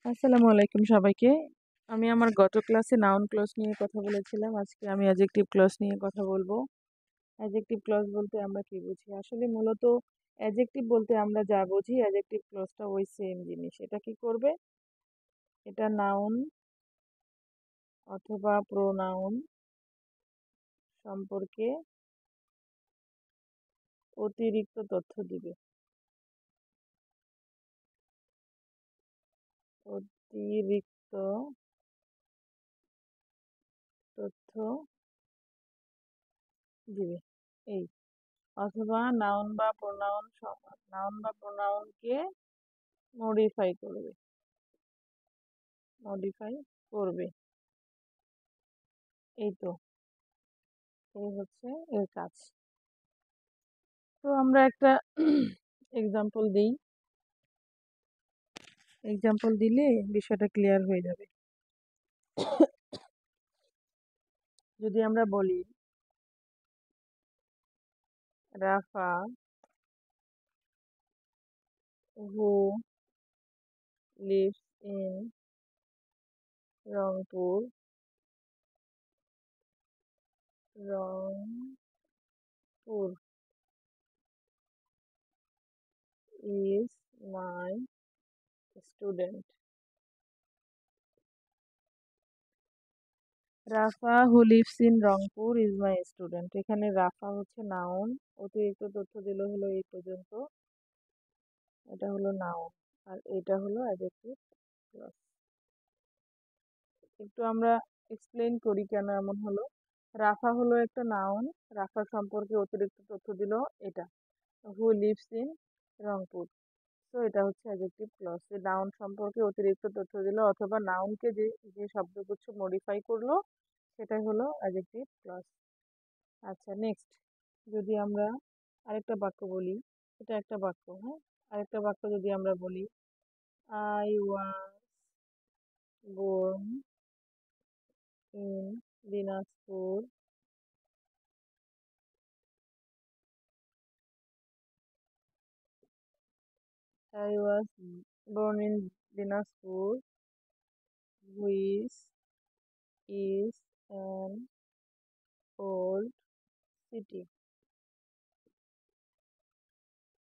আসসালামু আলাইকুম সবাইকে। আমি আমার গত ক্লাসে নাউন ক্লজ নিয়ে কথা বলেছিলাম। আজকে আমি অ্যাডজেক্টিভ ক্লজ নিয়ে কথা বলবো। অ্যাডজেক্টিভ ক্লজ বলতে আমরা কি বুঝি? আসলে মূলত অ্যাডজেক্টিভ বলতে আমরা যা বুঝি অ্যাডজেক্টিভ ক্লজটা ওই সেম জিনিস। এটা কি করবে? এটা নাউন অথবা প্রোনাউন সম্পর্কে অতিরিক্ত তথ্য দিবে। অতিরিক্ত তথ্য দিবে। এই অথবা নাউন বা প্রোনাউনকে মডিফাই করবে। মডিফাই করবে। এই তো এই হচ্ছে এর কাজ। তো আমরা একটা এক্সাম্পল দিই। এক্সাম্পল দিলে বিষয়টা ক্লিয়ার হয়ে যাবে। যদি আমরা বলি Rafa who lives in Rangpur Rangpur is my student. Rafa who lives in Rangpur is my student. এখানে রাফা হচ্ছে নাউন, অতিরিক্ত তথ্য দিল হলো এই পর্যন্ত। এটা হলো নাউন আর এটা হলো অ্যাডজেক্টিভ ক্লজ। একটু আমরা এক্সপ্লেইন করি কেন এমন হলো। রাফা হলো একটা নাউন, রাফা সম্পর্কে অতিরিক্ত তথ্য দিল এটা। হু লিভস ইন রংপুর, তো এটা হচ্ছে অ্যাডজেক্টিভ ক্লজ। নাউন সম্পর্কে অতিরিক্ত তথ্য দিল অথবা নাউনকে যে যে শব্দগুচ্ছ মডিফাই করলো সেটাই হলো অ্যাডজেক্টিভ ক্লজ। আচ্ছা, নেক্সট যদি আমরা আরেকটা বাক্য বলি, এটা একটা বাক্য, হ্যাঁ। আরেকটা বাক্য যদি আমরা বলি, I was born in Dinajpur I was born in Dinajpur, which is an old city.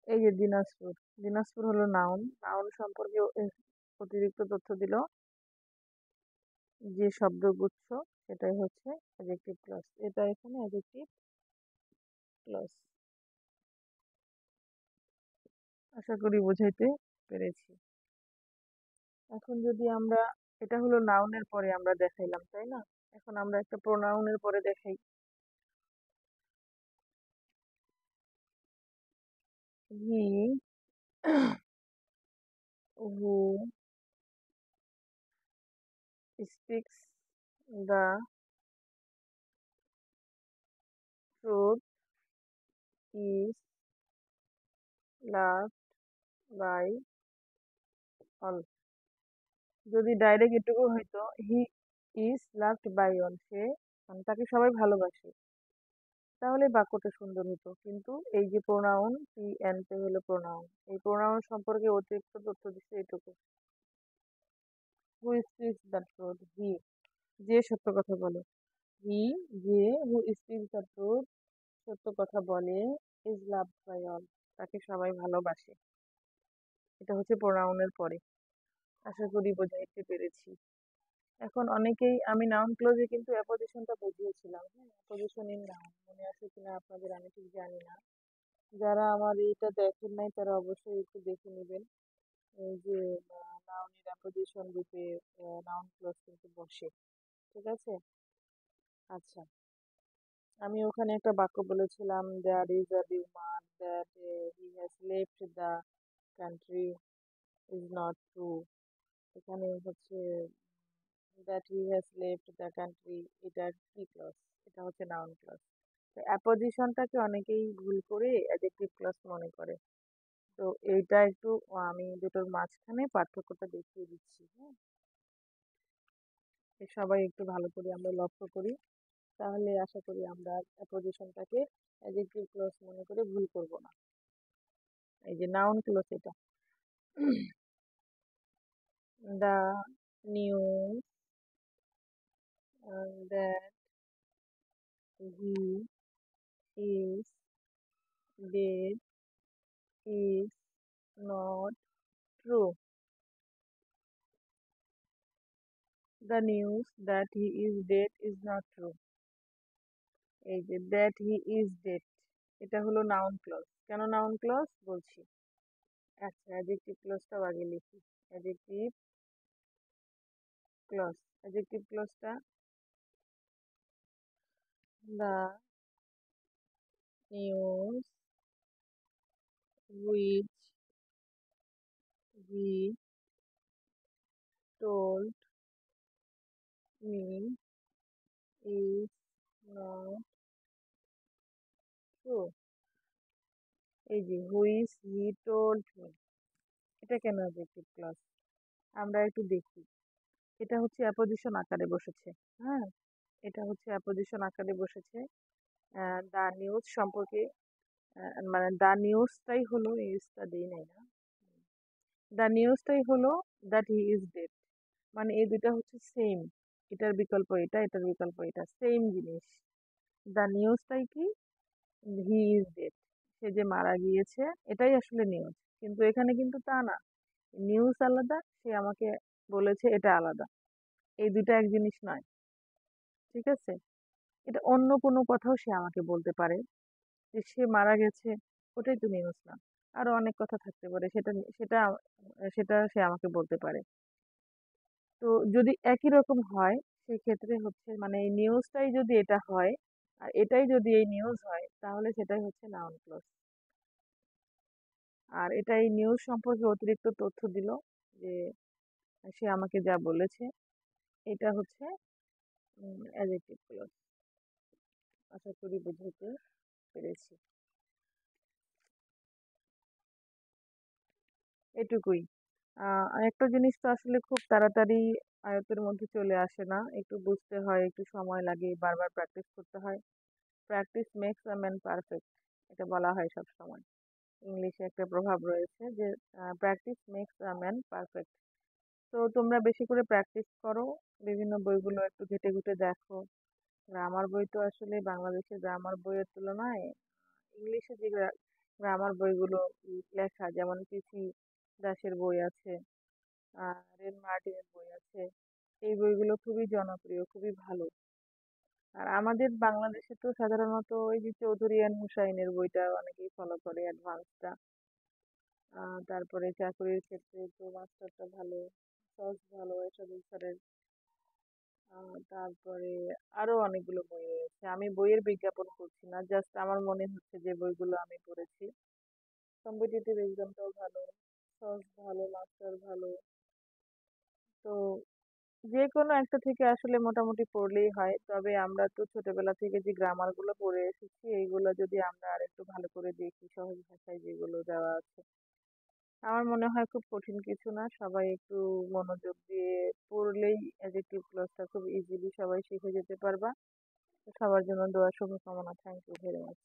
এই যে দিনাজপুর, দিনাজপুর হলো নাউন, নাউন সম্পর্কে অতিরিক্ত তথ্য দিল যে শব্দগুচ্ছ সেটাই হচ্ছে অ্যাডজেক্টিভ ক্লজ। এটা এখানে অ্যাডজেক্টিভ ক্লজ। আশা করি বোঝাইতে পেরেছি। এখন যদি আমরা, এটা হলো নাউনের পরে আমরা দেখাইলাম, তাই না? এখন আমরা একটা প্রোনাউনের পরে দেখাই। He who speaks the truth is loved by all. যদি ডাইরেক্ট এটুকু হইতো he is loved by all, সে তাকে সবাই ভালোবাসে, তাহলে বাক্যটা সুন্দর হতো। কিন্তু এই যে প্রোনাউন পি এন পে হলো প্রোনাউন, এই প্রোনাউন সম্পর্কে অতিরিক্ত তথ্য দিচ্ছে এটুকু। হু স্পিক্স দ্য ট্রুথ, হি যে সত্য কথা বলে, হি যে হু স্পিক্স দ্য ট্রুথ সত্য কথা বলে, ইজ লাভড বাই অল তাকে সবাই ভালোবাসে। এটা হচ্ছে প্রোনাউনের পরে। আশা করি বোঝাইতে পেরেছি। এখন অনেকেই, আমি নাউন ক্লোজে কিন্তু অ্যাপোজিশনটা বুঝিয়েছিলাম, হ্যাঁ, অ্যাপোজিশন ইন নাউন মনে আছে কিনা আপনাদের আমি ঠিক জানি না। যারা আমার এইটা দেখেন নাই তারা অবশ্যই একটু দেখে নেবেন। এই যে নাউনের অ্যাপোজিশন রূপে নাউন ক্লোজ কিন্তু বসে, ঠিক আছে। আচ্ছা, আমি ওখানে একটা বাক্য বলেছিলাম, there is a rumour that he has left the country is not true. এখানে হচ্ছে that he has left the country, এটা কি ক্লজ? এটা হচ্ছে নাউন ক্লজ। তো অ্যাপোজিশনটাকে অনেকেই ভুল করে অ্যাডজেক্টিভ ক্লজ মনে করে। তো এইটা একটু আমি দুটোর মাঝখানে পার্থক্যটা দেখিয়ে দিচ্ছি, হ্যাঁ। সবাই একটু ভালো করে আমরা লক্ষ্য করি, তাহলে আশা করি আমরা অ্যাপোজিশনটাকে অ্যাডজেক্টিভ ক্লজ মনে করে ভুল করব না। এই যে নাউন ক্লজ এটা। The news that he is dead is not true. The news that he is dead is not true. এই যে দ্যাট হি ইজ ডেড, এটা হলো নাউন ক্লজ। কেন নাউন ক্লজ বলছি। আচ্ছা, অ্যাডজেক্টিভ ক্লজটাও আগে লিখি। অ্যাডজেক্টিভ ক্লজ, অ্যাডজেক্টিভ ক্লজটা the news which he told me is not true. এই যে হুইচ হি টোল্ড মি, এটা কেন অ্যাডজেক্টিভ ক্লজ আমরা একটু দেখি। এটা হচ্ছে অ্যাপোজিশন আকারে বসেছে। হ্যাঁ, এটা হচ্ছে অ্যাপোজিশন আকারে বসেছে। দা নিউজ সম্পর্কে, মানে দা নিউজটাই হলো, ইউজটা দিই নাই না, দা নিউজটাই হলো দ্যাট হি ইজ ডেড। মানে এই দুইটা হচ্ছে সেম, এটার বিকল্প এটা, এটার বিকল্প এটা, সেম জিনিস। দা নিউজটাই কি, হি ইজ ডেড, সে যে মারা গিয়েছে, এটাই আসলে নিউজ। কিন্তু এখানে কিন্তু তা না, নিউজ আলাদা, সে আমাকে বলেছে এটা আলাদা, এই দুইটা এক জিনিস নয়। ঠিক আছে, এটা অন্য কোনো কথাও সে আমাকে বলতে পারে, যে সে মারা গেছে, ওটাই তো নিউজ না। আরো অনেক কথা থাকতে পারে, সেটা সেটা সেটা সে আমাকে বলতে পারে। তো যদি একই রকম হয়, সেক্ষেত্রে হচ্ছে মানে এই নিউজটাই যদি এটা হয়, আর এটাই যদি এই নিউজ হয়, তাহলে সেটাই হচ্ছে নাউন ক্লজ। আর এটা এই নিউজ সম্পর্কে অতিরিক্ত তথ্য দিল, যে সে আমাকে যা বলেছে, এটা হচ্ছে অ্যাডজেক্টিভ ক্লজ। আশা করি বুঝতে পেরেছি। এটুকুই। আরেকটা জিনিস তো আসলে খুব তাড়াতাড়ি আয়ত্তের মধ্যে চলে আসে না, একটু বুঝতে হয়, একটু সময় লাগে, বারবার প্র্যাকটিস করতে হয়। Practice makes a man perfect, এটা বলা হয় সব সময়। ইংলিশে একটা প্রভাব রয়েছে যে practice makes a man perfect. তো তোমরা বেশি করে প্র্যাকটিস করো, বিভিন্ন বইগুলো একটু ঘেটে ঘুটে দেখো। গ্রামার বই তো আসলে বাংলাদেশের গ্রামার বইয়ের তুলনায় ইংলিশে যে গ্রামার বইগুলো লেখা, যেমন পিসি দাসের বই আছে, রেন মার্টিনের বই আছে, এই বইগুলো খুবই জনপ্রিয়, খুবই ভালো। আর আমাদের বাংলাদেশে তো সাধারণত ওই যে চৌধুরী এন্ড হুসাইনের বইটা অনেকেই ফলো করে, অ্যাডভান্সটা। তারপরে চাকরির ক্ষেত্রে তো মাস্টারটা ভালো, সস ভালো, এসব স্যারের। তারপরে আরো অনেকগুলো বই রয়েছে, আমি বইয়ের বিজ্ঞাপন করছি না, জাস্ট আমার মনে হচ্ছে যে বইগুলো আমি পড়েছি। কম্পিটিটিভ এক্সামটাও ভালো, সস ভালো, মাস্টার ভালো। তো যে কোনো একটা থেকে আসলে মোটামুটি পড়লেই হয়। তবে আমরা তো ছোটবেলা থেকে যে গ্রামার গুলো পড়ে এসেছি, এইগুলো যদি আমরা আর একটু ভালো করে দেখি, সহজ ভাষায় যেগুলো দেওয়া আছে, আমার মনে হয় খুব কঠিন কিছু না। সবাই একটু মনোযোগ দিয়ে পড়লেই অ্যাডজেক্টিভ ক্লজটা খুব ইজিলি সবাই শিখে যেতে পারবা। তো সবার জন্য দোয়া শুভকামনা। Thank you very much.